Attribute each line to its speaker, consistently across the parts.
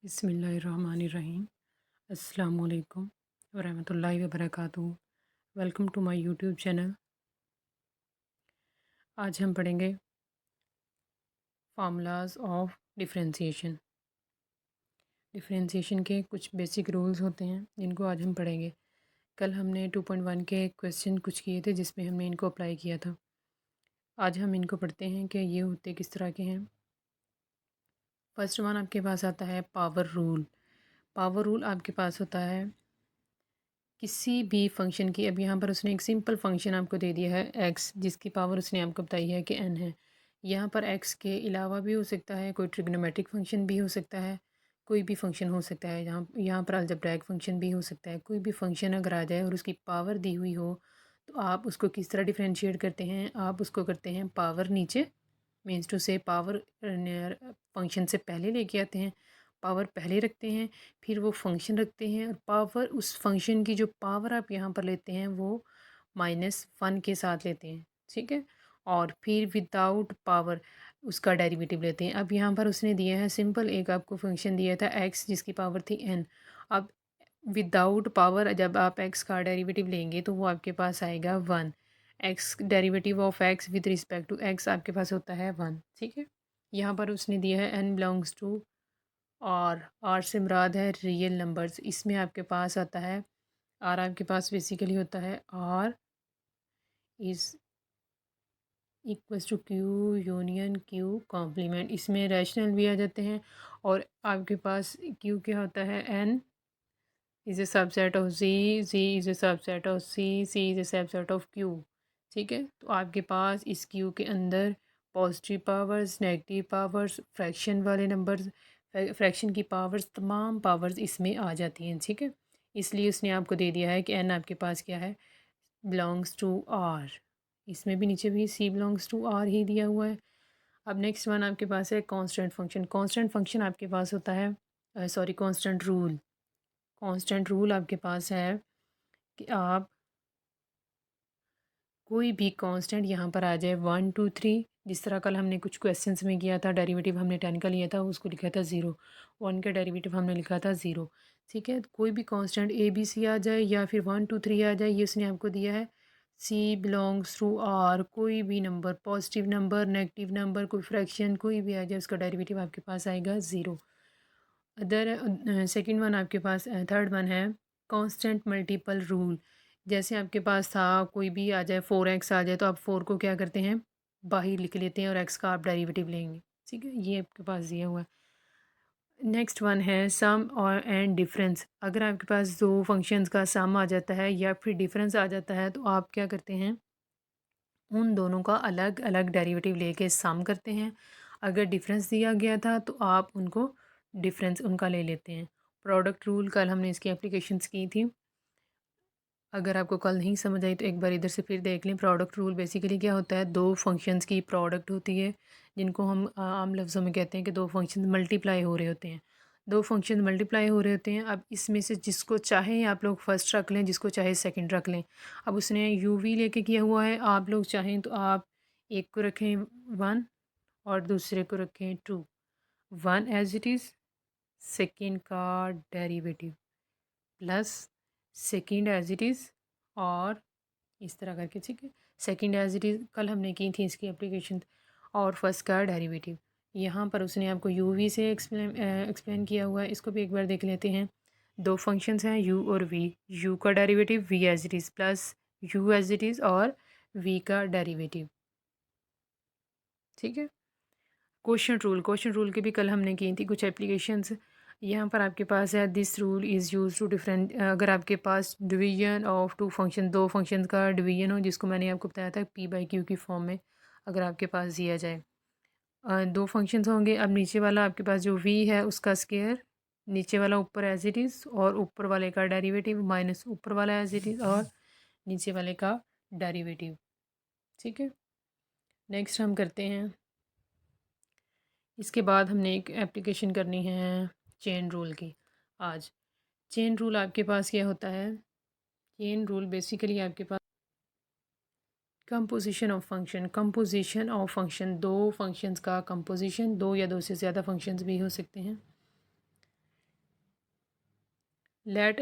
Speaker 1: बिस्मिल्लाहिर्रहमानिर्रहीम। अस्सलामुअलैकुम वरहमतुल्लाहि वबरकातुहू। Welcome to my YouTube channel. आज हम पढ़ेंगे फार्मूलाज ऑफ डिफरेंशिएशन। डिफरेंशिएशन के कुछ बेसिक रूल्स होते हैं जिनको आज हम पढ़ेंगे। कल हमने 2.1 के क्वेश्चन कुछ किए थे जिसमें हमने इनको अप्लाई किया था। आज हम इनको पढ़ते हैं कि ये होते किस तरह के हैं। फर्स्ट वन आपके पास आता है पावर रूल। पावर रूल आपके पास होता है किसी भी फंक्शन की। अब यहाँ पर उसने एक सिंपल फंक्शन आपको दे दिया है एक्स, जिसकी पावर उसने आपको बताई है कि एन है। यहाँ पर एक्स के अलावा भी हो सकता है, कोई ट्रिग्नोमेट्रिक फंक्शन भी हो सकता है, कोई भी फंक्शन हो सकता है। यहाँ पर अलजेब्राइक फंक्शन भी हो सकता है। कोई भी फंक्शन अगर आ जाए और उसकी पावर दी हुई हो तो आप उसको किस तरह डिफ्रेंशिएट करते हैं? आप उसको करते हैं पावर नीचे, मीन्स टू से पावर फंक्शन से पहले लेके आते हैं, पावर पहले रखते हैं, फिर वो फंक्शन रखते हैं और पावर उस फंक्शन की जो पावर आप यहाँ पर लेते हैं वो -1 के साथ लेते हैं, ठीक है। और फिर विदाउट पावर उसका डेरिवेटिव लेते हैं। अब यहाँ पर उसने दिया है सिंपल एक आपको फंक्शन दिया था एक्स जिसकी पावर थी n। अब विदाउट पावर जब आप x का डेरिवेटिव लेंगे तो वो आपके पास आएगा 1। X derivative of x with respect to x आपके पास होता है 1, ठीक है। यहाँ पर उसने दिया है n बिलोंग्स टू और से मुराद है रियल नंबर्स। इसमें आपके पास आता है आर, आपके पास बेसिकली होता है R is equals to Q union Q complement. इसमें रैशनल भी आ जाते हैं और आपके पास क्यू क्या होता है N is a subset of G is a subset of C is a subset of Q, ठीक है। तो आपके पास इस क्यू के अंदर positive powers, negative powers, fraction वाले नंबर्स, फ्रैक्शन की पावर्स, तमाम पावर्स इसमें आ जाती हैं, ठीक है। इसलिए उसने आपको दे दिया है कि एन आपके पास क्या है, बिलोंग्स टू आर। इसमें भी नीचे भी सी बिलोंग्स टू आर ही दिया हुआ है। अब नेक्स्ट वन आपके पास है कांस्टेंट फंक्शन। कांस्टेंट फंक्शन आपके पास होता है sorry constant rule. Constant rule आपके पास है कि आप कोई भी कांस्टेंट यहाँ पर आ जाए 1 2 3, जिस तरह कल हमने कुछ क्वेश्चंस में किया था, डेरिवेटिव हमने 10 का लिया था, उसको लिखा था 0। 1 का डेरिवेटिव हमने लिखा था 0, ठीक है। कोई भी कांस्टेंट ए बी सी आ जाए या फिर 1 2 3 आ जाए, ये उसने आपको दिया है सी बिलोंग्स टू आर। कोई भी number, positive number, negative number, कोई फ्रैक्शन कोई भी आ जाए, उसका डेरिवेटिव आपके पास आएगा 0। अदर सेकेंड वन आपके पास थर्ड वन है कांस्टेंट मल्टीपल रूल। जैसे आपके पास था कोई भी आ जाए 4x आ जाए तो आप 4 को क्या करते हैं, बाहर लिख लेते हैं और x का आप डेरिवेटिव लेंगे, ठीक है। ये आपके पास दिया हुआ है। नेक्स्ट वन है सम और एंड डिफरेंस। अगर आपके पास दो फंक्शंस का सम आ जाता है या फिर डिफरेंस आ जाता है तो आप क्या करते हैं, उन दोनों का अलग अलग डेरिवेटिव लेके सम करते हैं। अगर डिफरेंस दिया गया था तो आप उनको डिफरेंस उनका ले लेते हैं। प्रोडक्ट रूल कल हमने इसकी एप्लीकेशंस की थी, अगर आपको कल नहीं समझ आई तो एक बार इधर से फिर देख लें। प्रोडक्ट रूल बेसिकली क्या होता है, दो फंक्शंस की प्रोडक्ट होती है जिनको हम आम लफ्ज़ों में कहते हैं कि दो फंक्शन मल्टीप्लाई हो रहे होते हैं। दो फंक्शन मल्टीप्लाई हो रहे होते हैं। अब इसमें से जिसको चाहे आप लोग फर्स्ट रख लें, जिसको चाहे सेकंड रख लें। अब उसने यू वी लेके किया हुआ है, आप लोग चाहें तो आप एक को रखें 1 और दूसरे को रखें 2। 1 एज इट इज़, सेकेंड का derivative plus second as it is, और इस तरह करके, ठीक है। सेकेंड एज इट इज़ कल हमने की थी इसकी एप्लीकेशन, और फर्स्ट का डेरिवेटिव। यहाँ पर उसने आपको यू वी से एक्सप्लेन किया हुआ है, इसको भी एक बार देख लेते हैं। दो फंक्शंस हैं यू और वी। यू का derivative v as it is plus u as it is और वी का डेरिवेटिव, ठीक है। क्वेश्चन रूल की भी कल हमने की थी कुछ एप्लीकेशंस। यहाँ पर आपके पास है this rule is use to different. अगर आपके पास डिवीजन ऑफ टू फंक्शन, दो फंक्शन का डिवीजन हो, जिसको मैंने आपको बताया था पी बाई क्यू की फॉर्म में, अगर आपके पास दिया जाए दो फंक्शंस होंगे। अब नीचे वाला आपके पास जो वी है उसका स्केयर, नीचे वाला ऊपर एज इट इज़, और ऊपर वाले का डेरिवेटिव माइनस ऊपर वाला एज इट इज़ और नीचे वाले का डेरिवेटिव, ठीक है। नेक्स्ट हम करते हैं, इसके बाद हमने एक एप्लीकेशन करनी है चेन रूल की आज। चेन रूल आपके पास क्या होता है, चेन रूल बेसिकली आपके पास composition of function. Composition of function, दो फंक्शंस का कंपोजिशन, दो या दो से ज़्यादा फंक्शंस भी हो सकते हैं। Let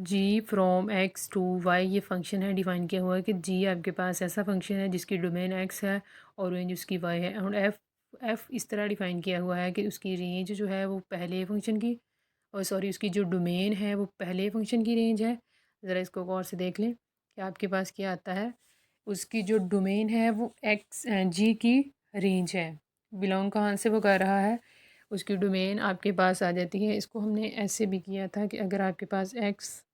Speaker 1: g from x to y, ये फंक्शन है डिफाइन किया हुआ है कि जी आपके पास ऐसा फंक्शन है जिसकी डोमेन एक्स है और रेंज उसकी वाई है। और एफ इस तरह डिफाइन किया हुआ है कि उसकी रेंज जो है वो पहले फंक्शन की, और सॉरी उसकी जो डोमेन है वो पहले फंक्शन की रेंज है। ज़रा इसको गौर से देख लें कि आपके पास क्या आता है। उसकी जो डोमेन है वो एक्स जी की रेंज है। बिलोंग कहाँ से वो कर रहा है, उसकी डोमेन आपके पास आ जाती है। इसको हमने ऐसे भी किया था कि अगर आपके पास एक्स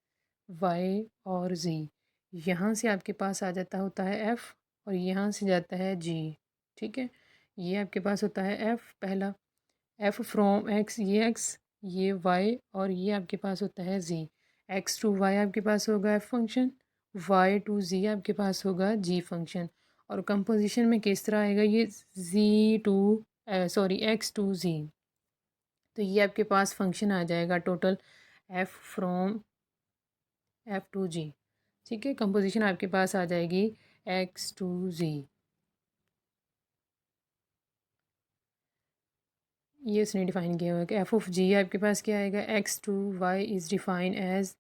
Speaker 1: वाई और जी, यहाँ से आपके पास आ जाता होता है एफ़ और यहाँ से जाता है जी। ठीक है, ये आपके पास होता है एफ़ पहला, एफ़ फ्रॉम एक्स ये वाई और ये आपके पास होता है जी। एक्स टू वाई आपके पास होगा एफ़ फंक्शन, वाई टू जी आपके पास होगा जी फंक्शन। और कंपोजिशन में किस तरह आएगा ये, G to sorry X to G. तो ये आपके पास फंक्शन आ जाएगा total F from F to G. ठीक है, कंपोजिशन आपके पास आ जाएगी एक्स टू जी। ये उसने डिफ़ाइन किया हुआ है कि एफ़ ऑफ जी आपके पास क्या आएगा, x to y is define as,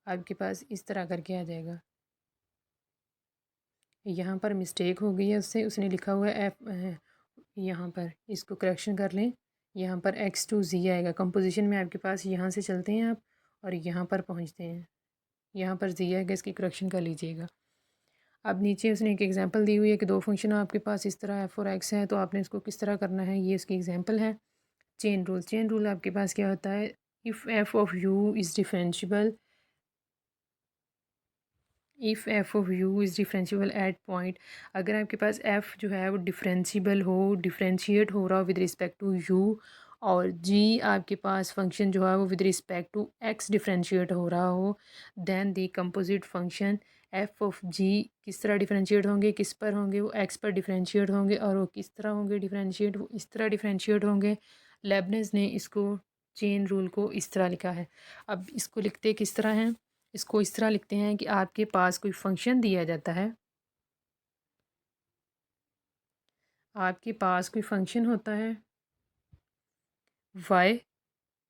Speaker 1: आपके पास इस तरह करके आ जाएगा। यहाँ पर मिस्टेक हो गई है उससे, उसने लिखा हुआ है एफ, यहाँ पर इसको करेक्शन कर लें। यहाँ पर एक्स टू जी आएगा। कंपोजिशन में आपके पास यहाँ से चलते हैं आप और यहाँ पर पहुँचते हैं, यहाँ पर जी आएगा, इसकी करेक्शन कर लीजिएगा। अब नीचे उसने एक एग्जांपल दी हुई है कि दो फंक्शन आपके पास इस तरह एफ और एक्स है, तो आपने इसको किस तरह करना है, ये उसकी एग्जांपल है। चेन रूल आपके पास क्या होता है, if F of you is differentiable, if F of you is differentiable eight point, अगर आपके पास एफ़ जो है वो डिफरेंशियबल हो, डिफरेंशिएट हो रहा हो विद रिस्पेक्ट टू यू, और जी आपके पास फंक्शन जो है वो with respect to X differentiate हो रहा हो, then the composite function F of G किस तरह डिफरेंशिएट होंगे, किस पर होंगे, वो एक्स पर डिफरेंशिएट होंगे। और वो किस तरह होंगे डिफरेंशिएट, वो इस तरह डिफरेंशिएट होंगे। लेबनिज़ ने इसको चेन रूल को इस तरह लिखा है। अब इसको लिखते किस तरह हैं, इसको इस तरह लिखते हैं कि आपके पास कोई फंक्शन दिया जाता है, आपके पास कोई फंक्शन होता है वाई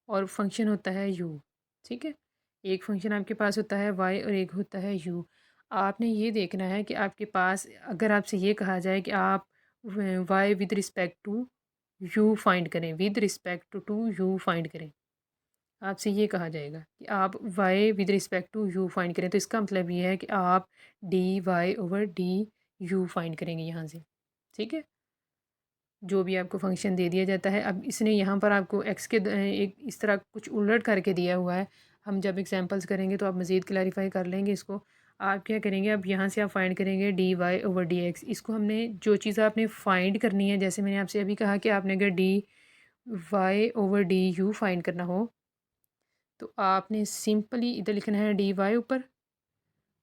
Speaker 1: और फंक्शन होता है यू। ठीक है, एक फंक्शन आपके पास होता है वाई और एक होता है यू। आपने ये देखना है कि आपके पास अगर आपसे ये कहा जाए कि आप Y with respect to U find करें, with respect to U find करें, आपसे ये कहा जाएगा कि आप Y with respect to U find करें, तो इसका मतलब ये है कि आप D Y over D you find करेंगे यहाँ से। ठीक है, जो भी आपको फंक्शन दे दिया जाता है। अब इसने यहाँ पर आपको एक्स के एक इस तरह कुछ उलट करके दिया हुआ है। हम जब एग्जांपल्स करेंगे तो आप मज़ीद क्लैरिफाई कर लेंगे इसको। आप क्या करेंगे, अब यहाँ से आप फाइंड करेंगे d Y over d x. इसको हमने जो चीज़ आपने फाइंड करनी है, जैसे मैंने आपसे अभी कहा कि आपने अगर d Y over D you find करना हो तो आपने सिंपली इधर लिखना है डी वाई ऊपर,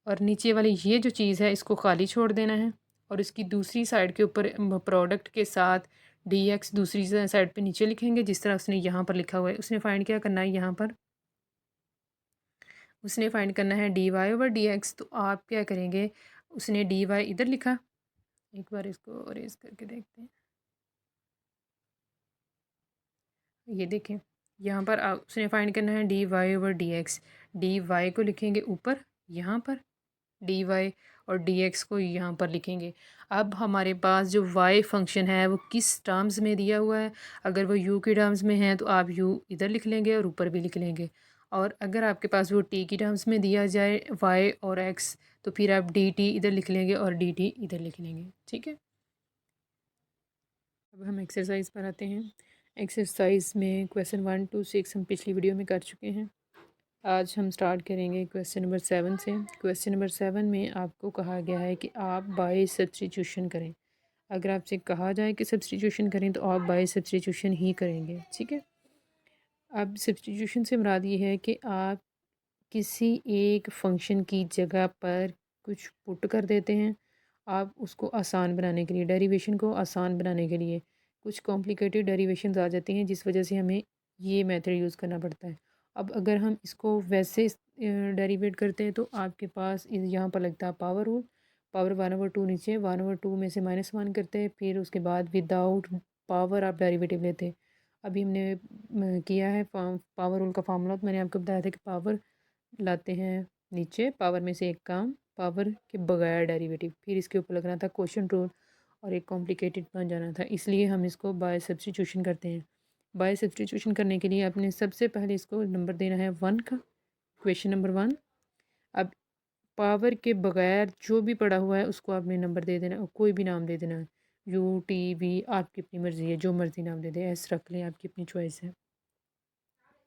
Speaker 1: और नीचे वाली ये जो चीज़ है इसको खाली छोड़ देना है, और इसकी दूसरी साइड के ऊपर प्रोडक्ट के साथ डी एक्स दूसरी साइड पे नीचे लिखेंगे जिस तरह उसने यहाँ पर लिखा हुआ है। उसने फाइंड क्या करना है, यहाँ पर उसने फाइंड करना है d Y over d x. तो आप क्या करेंगे, उसने डी वाई इधर लिखा, एक बार इसको अरेज करके देखते हैं। ये देखें, यहाँ पर उसने फाइंड करना है d Y over d x. D y को लिखेंगे ऊपर यहाँ पर, डी वाई, और डी एक्स को यहाँ पर लिखेंगे। अब हमारे पास जो वाई फंक्शन है वो किस टर्म्स में दिया हुआ है, अगर वो यू की टर्म्स में है तो आप यू इधर लिख लेंगे और ऊपर भी लिख लेंगे, और अगर आपके पास वो टी की टर्म्स में दिया जाए वाई और एक्स तो फिर आप डी टी इधर लिख लेंगे और डी टी इधर लिख लेंगे। ठीक है, अब हम एक्सरसाइज पर आते हैं। एक्सरसाइज में क्वेश्चन 1 to 6 हम पिछली वीडियो में कर चुके हैं। आज हम स्टार्ट करेंगे क्वेश्चन नंबर 7 से। क्वेश्चन नंबर 7 में आपको कहा गया है कि आप बाय सब्स्टिट्यूशन करें। अगर आपसे कहा जाए कि सब्स्टिट्यूशन करें तो आप बाय सब्स्टिट्यूशन ही करेंगे। ठीक है, अब सब्स्टिट्यूशन से मुराद ये है कि आप किसी एक फंक्शन की जगह पर कुछ पुट कर देते हैं। आप उसको आसान बनाने के लिए, डेरिवेशन को आसान बनाने के लिए कुछ कॉम्प्लिकेटेड डेरिवेशंस आ जाती हैं जिस वजह से हमें ये मेथड यूज़ करना पड़ता है। अब अगर हम इसको वैसे डेरिवेट करते हैं तो आपके पास यहाँ पर लगता है पावर रूल। पावर 1/2 नीचे, 1/2 में से -1 करते हैं, फिर उसके बाद विदाउट पावर आप डेरिवेटिव लेते हैं। अभी हमने किया है पावर रूल का फार्मूला, तो मैंने आपको बताया था कि पावर लाते हैं नीचे, पावर में से एक काम, पावर के बगैर डेरिवेटिव, फिर इसके ऊपर लगना था क्वेश्चन रूल और एक कॉम्प्लिकेटेड बन जाना था, इसलिए हम इसको बाय सब्स्टिट्यूशन करते हैं। बाय सब्स्टिट्यूशन करने के लिए आपने सबसे पहले इसको नंबर देना है 1 का, क्वेश्चन नंबर 1। अब पावर के बगैर जो भी पड़ा हुआ है उसको आपने नंबर दे देना, कोई भी नाम दे देना है, U T V, आपकी अपनी मर्ज़ी है, जो मर्ज़ी नाम दे दें, एस रख लें, आपकी अपनी चॉइस है।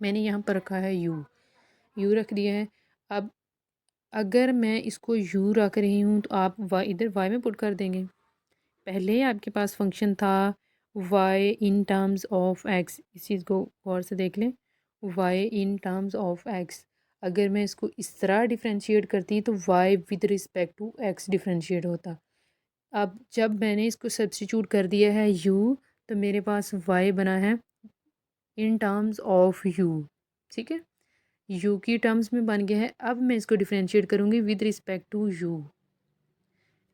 Speaker 1: मैंने यहाँ पर रखा है यू रख दिया है। अब अगर मैं इसको यू रख रही हूँ तो आप वाई इधर वाई में पुट कर देंगे। पहले आपके पास फंक्शन था y in terms of x, इस चीज़ को गौर से देख लें, y in terms of x. अगर मैं इसको इस तरह डिफ्रेंशिएट करती तो y with respect to x differentiate होता। अब जब मैंने इसको सब्स्टिट्यूट कर दिया है यू, तो मेरे पास वाई बना है इन टर्म्स ऑफ यू, ठीक है, यू की टर्म्स में बन गया है। अब मैं इसको डिफ्रेंशिएट करूँगी विद रिस्पेक्ट टू यू।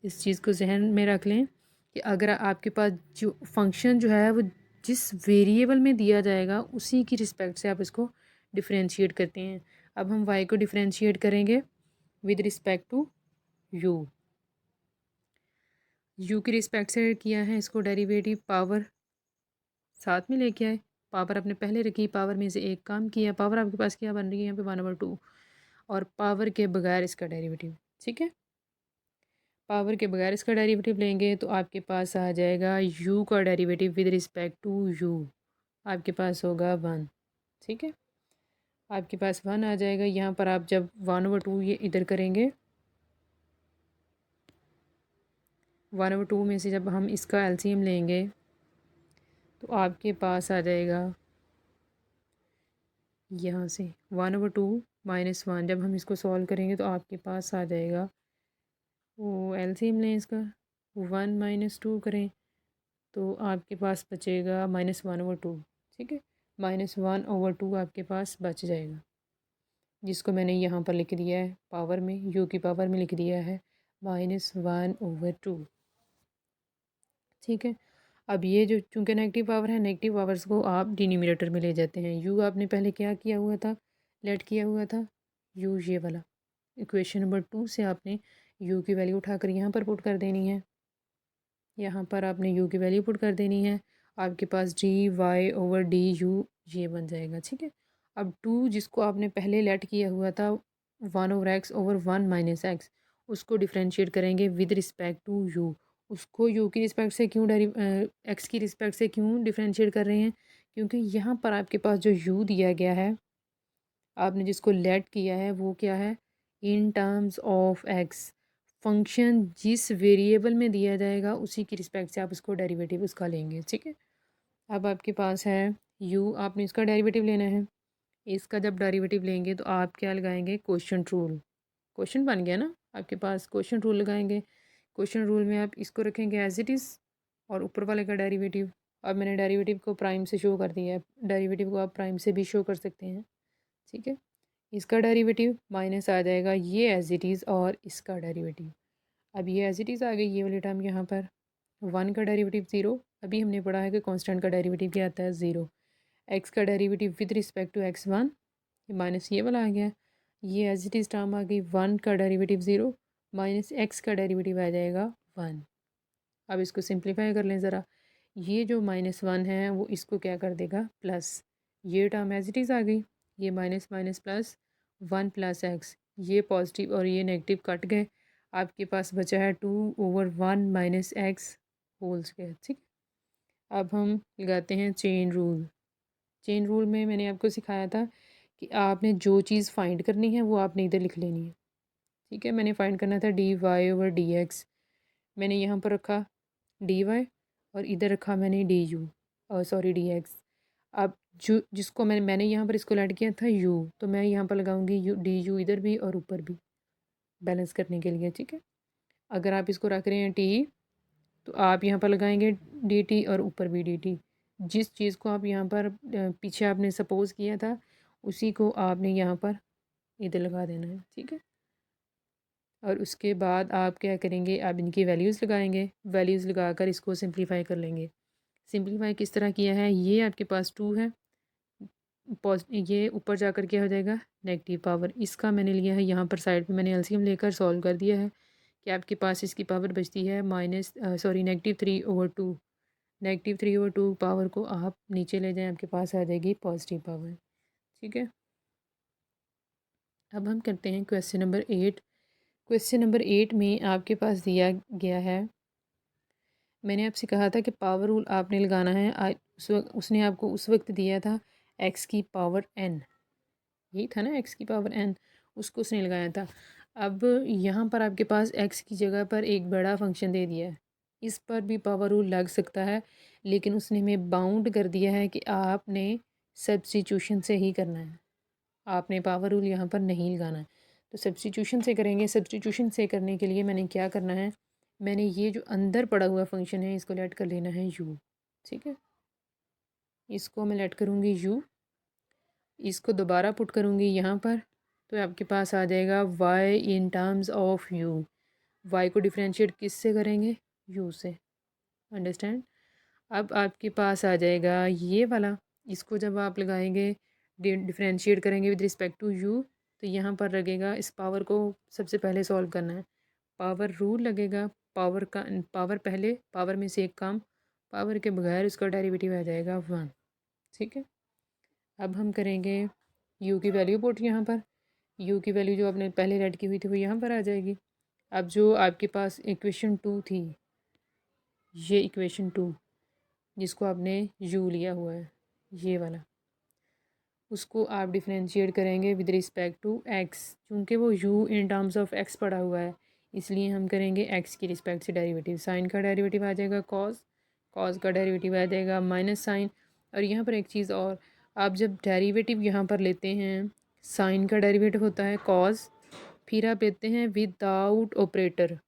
Speaker 1: इस चीज़ को जहन में रख लें कि अगर आपके पास जो फंक्शन जो है वो जिस वेरिएबल में दिया जाएगा उसी की रिस्पेक्ट से आप इसको डिफ्रेंशिएट करते हैं। अब हम वाई को डिफ्रेंशिएट करेंगे with respect to u. U की रिस्पेक्ट से किया है इसको डेरिवेटिव, पावर साथ में लेके आए, पावर आपने पहले रखी, पावर में से एक काम किया, पावर आपके पास क्या बन रही है यहाँ पे 1/2, और पावर के बगैर इसका डेरिवेटिव, ठीक है। पावर के बगैर इसका डेरिवेटिव लेंगे तो आपके पास आ जाएगा यू का derivative with respect to u, आपके पास होगा 1, ठीक है। आपके पास 1 आ जाएगा। यहाँ पर आप जब 1/2 ये इधर करेंगे, 1/2 में से जब हम इसका एलसीएम लेंगे तो आपके पास आ जाएगा यहाँ से 1/2 -1, जब हम इसको सॉल्व करेंगे तो आपके पास आ जाएगा, वो एलसीएम लें इसका, 1 - 2 करें तो आपके पास बचेगा -1/2, ठीक है, -1/2 आपके पास बच जाएगा, जिसको मैंने यहाँ पर लिख दिया है पावर में, यू की पावर में लिख दिया है -1/2, ठीक है। अब ये जो चूँकि नेगेटिव पावर है, नेगेटिव पावर्स को आप डिनोमिनेटर में ले जाते हैं। यू आपने पहले क्या किया हुआ था, लेट किया हुआ था, यू ये वाला, इक्वेशन नंबर 2 से आपने यू की वैल्यू उठाकर यहाँ पर पुट कर देनी है, यहाँ पर आपने यू की वैल्यू पुट कर देनी है, आपके पास dy/du ये बन जाएगा, ठीक है। अब 2 जिसको आपने पहले लेट किया हुआ था 1/x/1 - x, उसको डिफ्रेंशिएट करेंगे विद रिस्पेक्ट टू यू। उसको यू की रिस्पेक्ट से क्यों एक्स की रिस्पेक्ट से क्यों डिफ्रेंशिएट कर रहे हैं, क्योंकि यहाँ पर आपके पास जो यू दिया गया है, आपने जिसको लेट किया है वो क्या है, इन टर्म्स ऑफ एक्स। फंक्शन जिस वेरिएबल में दिया जाएगा उसी की रिस्पेक्ट से आप उसको डेरिवेटिव उसका लेंगे, ठीक है। अब आपके पास है यू, आपने इसका डेरिवेटिव लेना है, इसका जब डेरिवेटिव लेंगे तो आप क्या लगाएंगे, क्वेश्चन रूल, क्वेश्चन बन गया ना आपके पास, क्वेश्चन रूल लगाएंगे। क्वेश्चन रूल में आप इसको रखेंगे एज इट इज़ और ऊपर वाले का डेरिवेटिव। अब मैंने डेरिवेटिव को प्राइम से शो कर दिया है, डेरिवेटिव को आप प्राइम से भी शो कर सकते हैं, ठीक है। इसका डेरिवेटिव माइनस आ जाएगा ये एज इट इज़ और इसका डेरिवेटिव। अब ये एज इट इज़ आ गई ये वाली टर्म यहाँ पर, 1 का डेरिवेटिव 0, अभी हमने पढ़ा है कि कांस्टेंट का डेरिवेटिव क्या आता है 0, एक्स का derivative with respect to x1, ये माइनस ये वाला आ गया, ये एज इट इज़ टर्म आ गई, 1 का डेरिवेटिव 0 माइनस एक्स का डेरिवेटिव आ जाएगा 1। अब इसको सिंप्लीफाई कर लें ज़रा, ये जो -1 है वो इसको क्या कर देगा, प्लस, ये टर्म एज इट इज़ आ गई, ये माइनस माइनस प्लस 1 + x, ये पॉजिटिव और ये नेगेटिव कट गए, आपके पास बचा है 2/1 - x होल स्क्वायर, ठीक। अब हम लगाते हैं चेन रूल। चेन रूल में मैंने आपको सिखाया था कि आपने जो चीज़ फाइंड करनी है वो आपने इधर लिख लेनी है, ठीक है। मैंने फाइंड करना था dy/dx, मैंने यहाँ पर रखा dy और इधर रखा मैंने du, सॉरी dx। अब जो जिसको मैंने यहाँ पर इसको ऐड किया था u, तो मैं यहाँ पर लगाऊंगी यू du इधर भी और ऊपर भी बैलेंस करने के लिए, ठीक है। अगर आप इसको रख रहे हैं t, तो आप यहाँ पर लगाएंगे dt और ऊपर भी dt। जिस चीज़ को आप यहाँ पर पीछे आपने सपोज़ किया था उसी को आपने यहाँ पर इधर लगा देना है, ठीक है। और उसके बाद आप क्या करेंगे, आप इनकी वैल्यूज़ लगाएंगे, वैल्यूज़ लगाकर इसको सिंप्लीफाई कर लेंगे। सिंप्लीफाई किस तरह किया है, ये आपके पास 2 है, ये ऊपर जाकर क्या हो जाएगा नेगेटिव पावर, इसका मैंने लिया है यहाँ पर साइड पे, मैंने एलसीएम लेकर सॉल्व कर दिया है कि आपके पास इसकी पावर बचती है -3/2। -3/2 पावर को आप नीचे ले जाएं, आपके पास आ जाएगी पॉजिटिव पावर। ठीक है, अब हम करते हैं क्वेश्चन नंबर 8। क्वेश्चन नंबर 8 में आपके पास दिया गया है, मैंने आपसे कहा था कि पावर रूल आपने लगाना है, उस वक्त उसने आपको उस वक्त दिया था एक्स की पावर n, यही था ना एक्स की पावर n, उसको उसने लगाया था। अब यहाँ पर आपके पास एक्स की जगह पर एक बड़ा फंक्शन दे दिया है, इस पर भी पावर रूल लग सकता है, लेकिन उसने हमें बाउंड कर दिया है कि आपने सब्स्टिट्यूशन से ही करना है, आपने पावर रूल यहाँ पर नहीं लगाना है। तो सब्स्टिट्यूशन से करेंगे। सब्स्टिट्यूशन से करने के लिए मैंने क्या करना है, मैंने ये जो अंदर पड़ा हुआ फंक्शन है इसको लेट कर लेना है u। ठीक है, इसको मैं लेट करूँगी u, इसको दोबारा पुट करूँगी यहाँ पर, तो आपके पास आ जाएगा y in terms of u। y को डिफ्रेंशिएट किस से करेंगे, u से, अंडरस्टैंड। अब आपके पास आ जाएगा ये वाला, इसको जब आप लगाएंगे डिफ्रेंशिएट करेंगे विद रिस्पेक्ट टू u, तो यहाँ पर लगेगा, इस पावर को सबसे पहले सॉल्व करना है, पावर रूल लगेगा, पावर पहले, पावर में से एक काम, पावर के बगैर इसका डेरिवेटिव आ जाएगा 1। ठीक है, अब हम करेंगे u की वैल्यू पुट, यहाँ पर u की वैल्यू जो आपने पहले रेड की हुई थी वो यहाँ पर आ जाएगी। अब जो आपके पास इक्वेशन 2 थी, ये इक्वेशन 2 जिसको आपने u लिया हुआ है ये वाला, उसको आप डिफ्रेंशिएट करेंगे विद रिस्पेक्ट टू x, चूँकि वो u in terms of x पड़ा हुआ है, इसलिए हम करेंगे x की रिस्पेक्ट से डेरिवेटिव। साइन का डेरिवेटिव आ जाएगा कॉस, कॉस का डेरिवेटिव आ जाएगा माइनस साइन। और यहाँ पर एक चीज़ और, आप जब डेरिवेटिव यहाँ पर लेते हैं, साइन का डेरिवेटिव होता है कॉस, फिर आप लेते हैं विदाउट ऑपरेटर,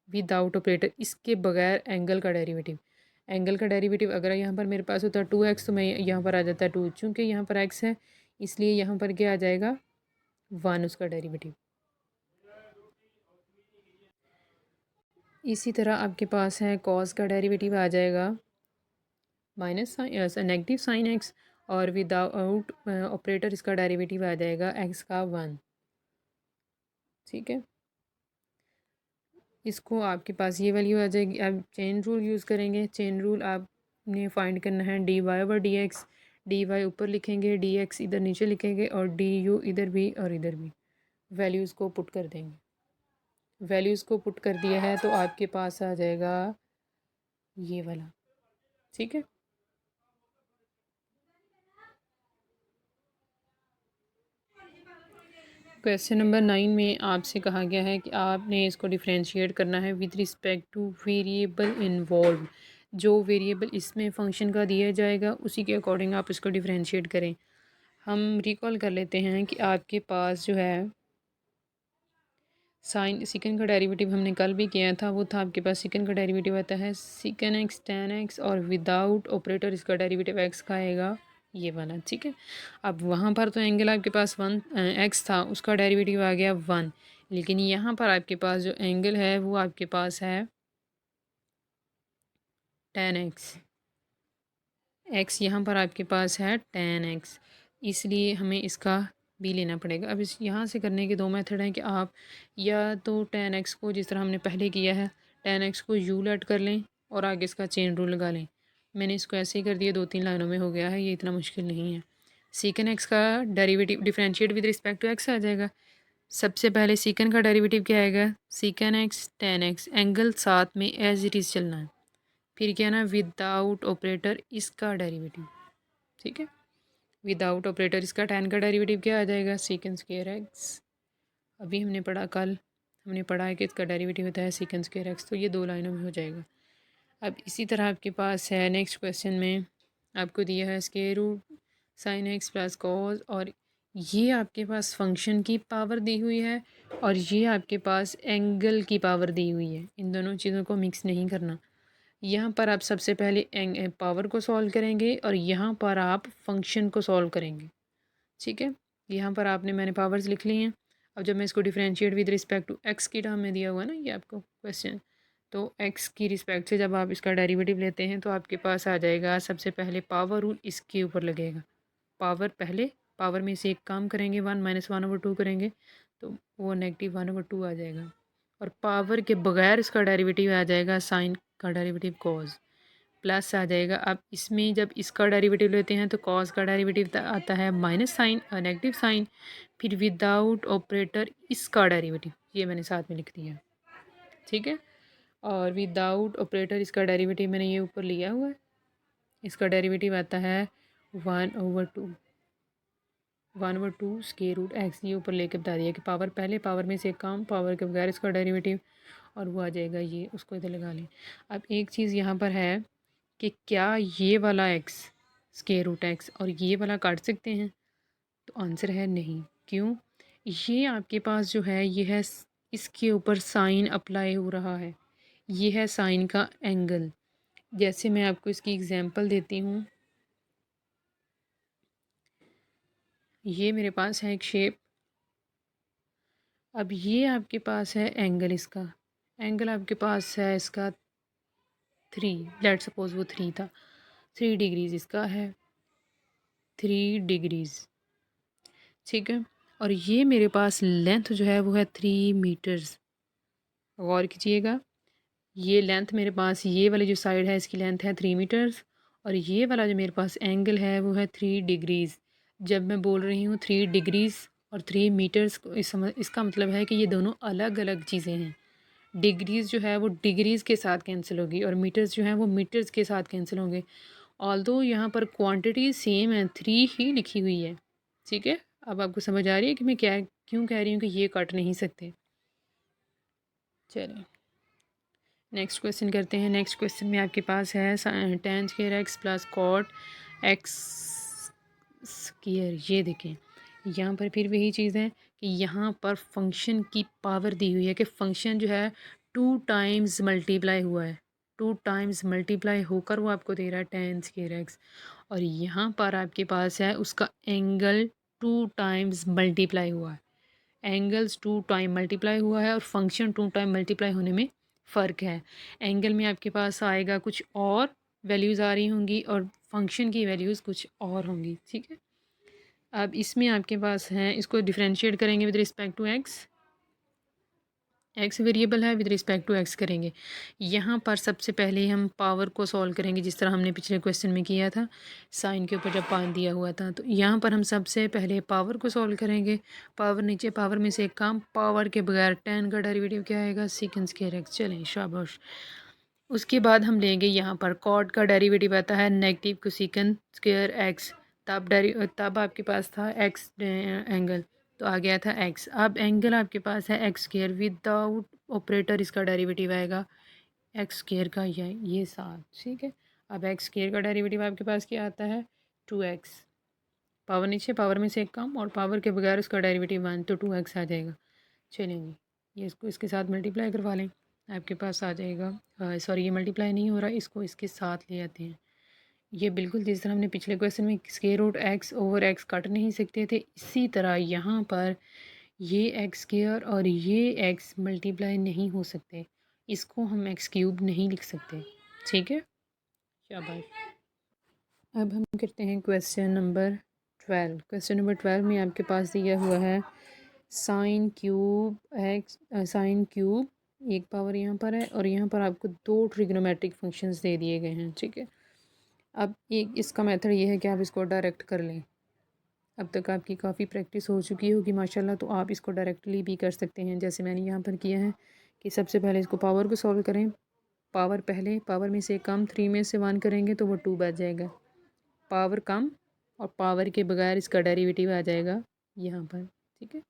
Speaker 1: विदाउट ऑपरेटर, इसके बगैर एंगल का डेरिवेटिव। एंगल का डेरिवेटिव अगर यहाँ पर मेरे पास होता है 2x, तो मैं यहाँ पर आ जाता है 2, चूँकि यहाँ पर x है इसलिए यहाँ पर क्या आ जाएगा 1 उसका डेरिवेटिव। इसी तरह आपके पास है कॉस का डेरिवेटिव आ जाएगा minus sine negative sine x, और विदाउट ऑपरेटर इसका डेरिवेटिव आ जाएगा x का 1। ठीक है, इसको आपके पास ये वैल्यू आ जाएगी। आप चेन रूल यूज़ करेंगे, चेन रूल आपने फाइंड करना है dy ओवर dx, dy ऊपर लिखेंगे, dx इधर नीचे लिखेंगे, और du इधर भी और इधर भी, वैल्यूज़ को पुट कर देंगे। वैल्यूज़ को पुट कर दिया है तो आपके पास आ जाएगा ये वाला। ठीक है, क्वेश्चन नंबर 9 में आपसे कहा गया है कि आपने इसको डिफ्रेंशिएट करना है with respect two variable involve, जो वेरिएबल इसमें फंक्शन का दिया जाएगा उसी के अकॉर्डिंग आप इसको डिफ्रेंशिएट करें। हम रिकॉल कर लेते हैं कि आपके पास जो है साइन सिकन का डेरिवेटिव हमने कल भी किया था, वो था आपके पास सिकन का डेरिवेटिव आता है सिकन एक्स टेन एक्स, और विदाउट ऑपरेटर इसका डेरिवेटिव एक्स का आएगा ये वाला। ठीक है, अब वहाँ पर तो एंगल आपके पास 1 x था, उसका डेरिवेटिव आ गया 1, लेकिन यहाँ पर आपके पास जो एंगल है वो आपके पास है 10x, x यहाँ पर आपके पास है 10x, इसलिए हमें इसका भी लेना पड़ेगा। अब इस यहाँ से करने के दो मेथड हैं कि आप या तो 10x को जिस तरह हमने पहले किया है 10x को u लेट कर लें और आगे इसका चेन रूल लगा लें। मैंने इसको ऐसे ही कर दिया, 2-3 लाइनों में हो गया है, ये इतना मुश्किल नहीं है। सीकन एक्स का derivative differentiate with respect to X आ जाएगा। सबसे पहले सीकन का डेरिवेटिव क्या आएगा, सीकन एक्स 10x, एंगल साथ में एज इट इज़ चलना है, फिर क्या ना विदाउट ऑपरेटर इसका डेरिवेटिव। ठीक है, विदाउट ऑपरेटर इसका tan का डेरिवेटिव क्या आ जाएगा, सीकन स्क्वायर एक्स। अभी हमने पढ़ा, कल हमने पढ़ा है कि इसका डेरिवेटिव होता है सीकन स्क्वायर एक्स, तो ये 2 लाइनों में हो जाएगा। अब इसी तरह आपके पास है नेक्स्ट क्वेश्चन में आपको दिया है square root sine x plus cos, और ये आपके पास फंक्शन की पावर दी हुई है और ये आपके पास एंगल की पावर दी हुई है। इन दोनों चीज़ों को मिक्स नहीं करना। यहाँ पर आप सबसे पहले पावर को सॉल्व करेंगे और यहाँ पर आप फंक्शन को सॉल्व करेंगे। ठीक है, यहाँ पर आपने मैंने पावर्स लिख ली हैं। अब जब मैं इसको differentiate with respect to x की टर्म में दिया हुआ है ना ये आपको क्वेश्चन, तो एक्स की रिस्पेक्ट से जब आप इसका डेरिवेटिव लेते हैं तो आपके पास आ जाएगा, सबसे पहले पावर रूल इसके ऊपर लगेगा। पावर पहले, पावर में से एक काम करेंगे, 1 - 1/2 करेंगे तो वो -1/2 आ जाएगा। और पावर के बगैर इसका डेरिवेटिव आ जाएगा साइन का डेरिवेटिव कॉज, प्लस आ जाएगा। अब इसमें जब इसका डेरिवेटिव लेते हैं तो कॉस का डेरिवेटिव आता है माइनस साइन, नेगेटिव साइन, फिर विदाउट ऑपरेटर इसका डेरिवेटिव, ये मैंने साथ में लिख दिया, ठीक है। और विदाउट ऑपरेटर इसका डेरिवेटिव मैंने ये ऊपर लिया हुआ है। इसका डेरिवेटिव आता है 1/2 स्क्वायर रूट एक्स, ये ऊपर लेके बता दिया कि पावर पहले, पावर में से काम, पावर के बगैर इसका डेरिवेटिव, और वो आ जाएगा ये, उसको इधर लगा लें। अब एक चीज़ यहाँ पर है कि क्या ये वाला एक्स स्क्वायर रूट एक्स और ये वाला काट सकते हैं, तो आंसर है नहीं। क्यों? ये आपके पास जो है ये है, इसके ऊपर साइन अप्लाई हो रहा है, ये है साइन का एंगल। जैसे मैं आपको इसकी एग्जांपल देती हूँ, ये मेरे पास है एक शेप। अब ये आपके पास है एंगल, इसका एंगल आपके पास है इसका 3, लेट सपोज वो 3 था, 3 डिग्रीज इसका है, 3 डिग्रीज, ठीक है। और ये मेरे पास लेंथ जो है वो है 3 मीटर्स। गौर कीजिएगा, ये लेंथ मेरे पास, ये वाली जो साइड है इसकी लेंथ है 3 मीटर्स, और ये वाला जो मेरे पास एंगल है वो है 3 डिग्रीज। जब मैं बोल रही हूँ 3 डिग्रीज और 3 मीटर्स, इसका मतलब है कि ये दोनों अलग अलग चीज़ें हैं। डिग्रीज जो है वो डिग्रीज़ के साथ कैंसिल होगी, और मीटर्स जो है वो मीटर्स के साथ कैंसिल होंगे। ऑल्दो यहाँ पर क्वांटिटी सेम है, 3 ही लिखी हुई है, ठीक है। अब आपको समझ आ रही है कि मैं क्या क्यों कह रही हूँ कि ये काट नहीं सकते। चलिए नेक्स्ट क्वेश्चन करते हैं। नेक्स्ट क्वेश्चन में आपके पास है tan square x plus cot x square. ये देखें, यहाँ पर फिर वही चीज़ है कि यहाँ पर फंक्शन की पावर दी हुई है कि फंक्शन जो है 2 टाइम्स मल्टीप्लाई हुआ है, 2 टाइम्स मल्टीप्लाई होकर वो आपको दे रहा है tan स्क्वायर एक्स। और यहाँ पर आपके पास है उसका एंगल 2 टाइम्स मल्टीप्लाई हुआ है, एंगल्स 2 टाइम मल्टीप्लाई हुआ है और फंक्शन 2 टाइम मल्टीप्लाई होने में फ़र्क है। एंगल में आपके पास आएगा कुछ और वैल्यूज़ आ रही होंगी और फंक्शन की वैल्यूज़ कुछ और होंगी, ठीक है। अब इसमें आपके पास हैं, इसको डिफरेंशिएट करेंगे with respect to x, x variable है, विद रिस्पेक्ट टू एक्स करेंगे। यहाँ पर सबसे पहले हम पावर को सॉल्व करेंगे जिस तरह हमने पिछले क्वेश्चन में किया था, साइन के ऊपर जब पान दिया हुआ था। तो यहाँ पर हम सबसे पहले पावर को सॉल्व करेंगे। पावर नीचे, पावर में से एक काम, पावर के बगैर tan का डेरिवेटिव क्या आएगा, सेकंड स्क्वायर एक्स। चलें शाबाश। उसके बाद हम लेंगे यहाँ पर कॉट का डेरिवेटिव आता है नेगेटिव कोसेकंड स्क्वायर एक्स, तब आपके पास था एक्स एंगल, तो आ गया था एक्स। अब एंगल आपके पास है एक्स स्क्वायर, विदाउट ऑपरेटर इसका डेरिवेटिव आएगा एक्स स्क्वायर का, ये 7, ठीक है। अब एक्स स्क्वायर का डेरिवेटिव आपके पास क्या आता है, 2x। पावर नीचे, पावर में से एक कम, और पावर के बगैर उसका डेरिवेटिव 1, तो 2x आ जाएगा। चलेंगे ये इसको इसके साथ मल्टीप्लाई करवा लें, आपके पास आ जाएगा। सॉरी, ये मल्टीप्लाई नहीं हो रहा, इसको इसके साथ ले आते हैं। ये बिल्कुल जिस तरह हमने पिछले क्वेश्चन में square root x over x काट नहीं सकते थे, इसी तरह यहाँ पर ये एक्स स्क्वायर और ये एक्स मल्टीप्लाई नहीं हो सकते, इसको हम एक्स क्यूब नहीं लिख सकते, ठीक है। शाबाश। अब हम करते हैं क्वेश्चन नंबर 12। क्वेश्चन नंबर 12 में आपके पास दिया हुआ है sine cube x, sine cube एक पावर यहाँ पर है, और यहाँ पर आपको 2 ट्रिग्नोमेट्रिक फंक्शंस दे दिए गए हैं, ठीक है। अब एक इसका मेथड ये है कि आप इसको डायरेक्ट कर लें। अब तक आपकी काफ़ी प्रैक्टिस हो चुकी होगी माशाल्लाह, तो आप इसको डायरेक्टली भी कर सकते हैं जैसे मैंने यहाँ पर किया है कि सबसे पहले इसको पावर को सॉल्व करें। पावर पहले, पावर में से कम, 3 में से 1 करेंगे तो वो 2 बच जाएगा। पावर कम और पावर के बगैर इसका डेरिवेटिव आ जाएगा यहाँ पर, ठीक है।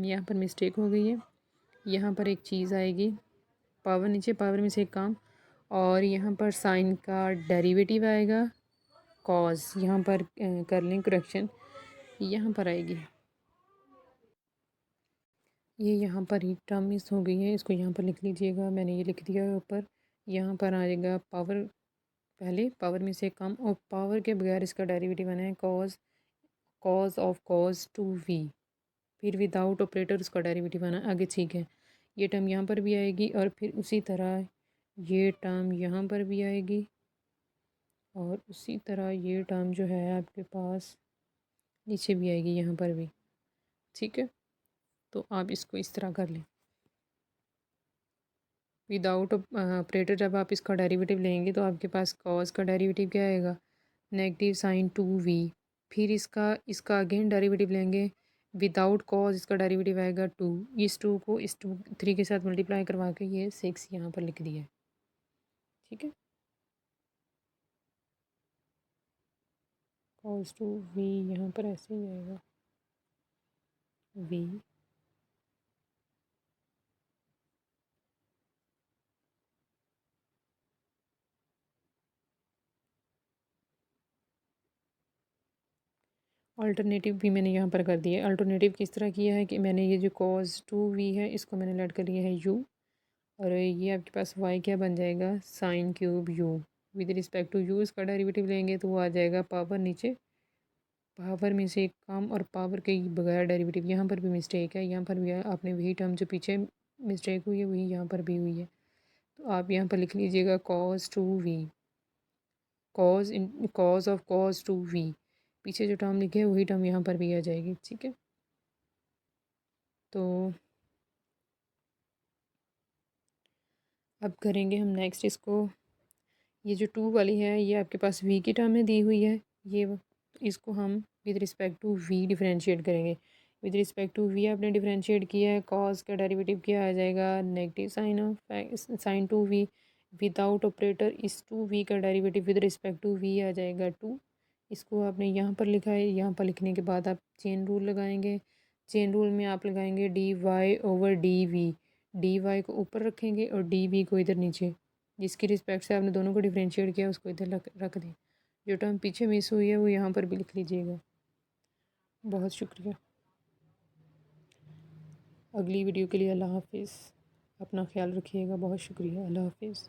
Speaker 1: यहाँ पर मिस्टेक हो गई है, यहाँ पर एक चीज़ आएगी, पावर नीचे, पावर में से एक काम, और यहाँ पर साइन का डेरिवेटिव आएगा कॉज, यहाँ पर कर लें करेक्शन, यहाँ पर आएगी, ये यहाँ पर ही टर्म मिस हो गई है, इसको यहाँ पर लिख लीजिएगा, मैंने ये लिख दिया है ऊपर। यहाँ पर आ जाएगा पावर पहले, पावर में से कम, और पावर के बगैर इसका डेरिवेटिव आना है cause, cause of cause 2v, फिर विदाउट ऑपरेटर उसका डेरिवेटिव आना आगे, ठीक है। ये टर्म यहाँ पर भी आएगी और फिर उसी तरह ये टर्म यहाँ पर भी आएगी और उसी तरह ये टर्म जो है आपके पास नीचे भी आएगी यहाँ पर भी, ठीक है। तो आप इसको इस तरह कर लें। विदाउट ऑपरेटर जब आप इसका डेरिवेटिव लेंगे तो आपके पास कॉस का डेरिवेटिव क्या आएगा, नेगेटिव साइन 2v। फिर इसका इसका अगेन डेरिवेटिव लेंगे विदाउट कॉस, इसका डेरिवेटिव आएगा 2। इस 2 को इस 3 के साथ मल्टीप्लाई करवा के ये 6 यहाँ पर लिख दिया है, ठीक है। कॉस 2v यहाँ पर ऐसे ही आएगा v। अल्टरनेटिव भी मैंने यहाँ पर कर दिया है। अल्टरनेटिव किस तरह किया है कि मैंने ये जो कॉस 2v है इसको मैंने लेट कर लिया है u, और ये आपके पास y क्या बन जाएगा, sine cube u। With respect to u इसका डेरिवेटिव लेंगे तो वो आ जाएगा पावर, नीचे पावर में से एक काम और पावर के बगैर डेरिवेटिव। यहाँ पर भी मिस्टेक है, यहाँ पर भी आपने वही टर्म जो पीछे मिस्टेक हुई है वही यहाँ पर भी हुई है। तो आप यहाँ पर लिख लीजिएगा cos 2v, cos of cos 2v। पीछे जो टर्म लिखे है वही टर्म यहाँ पर भी आ जाएगी, ठीक है। तो अब करेंगे हम नेक्स्ट इसको। ये जो 2 वाली है ये आपके पास v की टर्म में दी हुई है, ये इसको हम with respect to v differentiate करेंगे। विद रिस्पेक्ट टू v आपने डिफरेंशिएट किया है, कॉस का डेरिवेटिव क्या आ जाएगा, negative sine of sine 2v। Without operator इस 2v का derivative with respect to v आ जाएगा 2। इसको आपने यहाँ पर लिखा है, यहाँ पर लिखने के बाद आप चेन रूल लगाएंगे। चेन रूल में आप लगाएंगे dy/dv। dy को ऊपर रखेंगे और dv को इधर नीचे, जिसकी रिस्पेक्ट से आपने दोनों को डिफरेंशिएट किया उसको इधर रख दें। जो टर्म पीछे मिस हुई है वो यहाँ पर भी लिख लीजिएगा। बहुत शुक्रिया। अगली वीडियो के लिए अल्लाह हाफिज़। अपना ख्याल रखिएगा। बहुत शुक्रिया। अल्लाह हाफिज़।